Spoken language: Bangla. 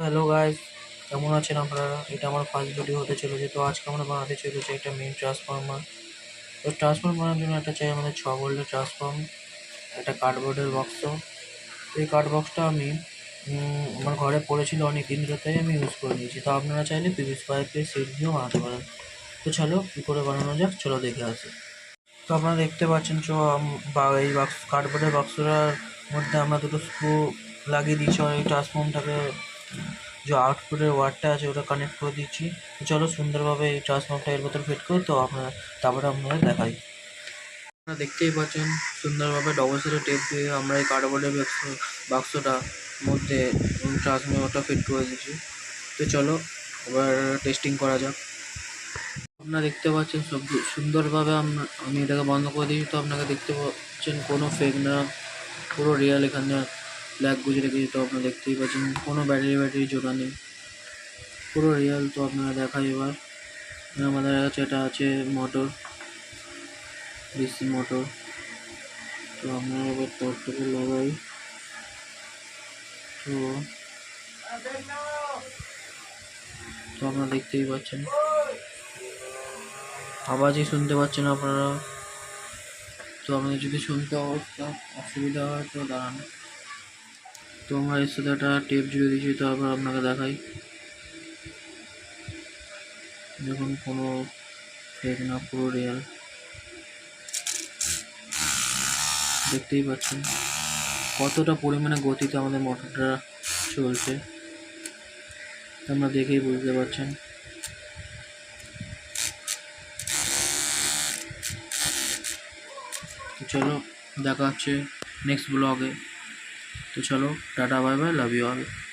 হ্যালো গাইস, কেমন আছেন আপনারা? এটা আমার ফার্স্ট ভিডিও হতে চলেছে। তো আজকে আমরা বানাতে চলেছি একটা মেইন ট্রান্সফর্মার। তো ট্রান্সফর্ম বানানোর জন্য একটা চাই আমাদের 6 ভোল্টের ট্রান্সফর্ম, একটা কার্ডবোর্ডের বাক্স। তো এই কার্ড বক্সটা আমি আমার ঘরে পড়েছিল অনেক দিন ধরে, তাই আমি ইউজ করে নিয়েছি। তো আপনারা চাইলে পিভিসি পাইপের সেট দিয়েও বানাতে পারেন। তো চলো কী করে বানানো যাক, চলো দেখে আসি। তো আপনারা দেখতে পাচ্ছেন বা এই বাক্স কার্ডবোর্ডের বাক্সটার মধ্যে আমরা দুটো স্ক্রু লাগিয়ে দিচ্ছি আর এই ট্রান্সফর্মটাকে যে আউটপুটের ওয়্যারটা আছে ওটা কানেক্ট করে দিচ্ছি। তো চলো সুন্দরভাবে এই ট্রান্সফর্মারটা এর ভেতর ফিট করো। তো তারপরে আপনারা দেখাই। আপনারা দেখতেই পাচ্ছেন সুন্দরভাবে ডবল সাইডের টেপ দিয়ে আমরা এই কার্ডবোর্ডের বাক্সটার মধ্যে ট্রান্সফর্মারটা ফিট করে দিচ্ছি। তো চলো এবার টেস্টিং করা যাক। আপনারা দেখতে পাচ্ছেন সব সুন্দরভাবে আমি এটাকে বন্ধ করে দিয়েছি। তো আপনাকে দেখতে পাচ্ছেন কোনো ফেক না, পুরো রিয়েল। এখানে ব্ল্যাক গুজে রেখেছি, তো আপনারা দেখতেই পাচ্ছেন কোনো ব্যাটারি জোড়া নেই, পুরো রিয়েল। তো আপনারা দেখাই এবার আমাদের কাছে এটা আছে মোটর, ডিসি মোটর। তো আমরা এবার তারটাকে লাগাই। তো তো আপনারা দেখতেই পাচ্ছেন, আওয়াজই শুনতে পাচ্ছেন আপনারা। তো আমাদের যদি শুনতে অসুবিধা হয় তো দাঁড়ান। তো আমরা এর সাথে একটা টেপ জুড়ে দিয়েছি। তো আবার আপনাকে দেখাই, দেখুন কোনো ফেক না, পুরো রিয়েল। দেখতেই পাচ্ছেন কতটা পরিমাণে গতিতে আমাদের মোটরটা চলছে, আপনারা দেখেই বুঝতে পারছেন। তো চলো দেখা হচ্ছে নেক্সট ব্লগে। তো চলো টাটা, bye bye, love you all.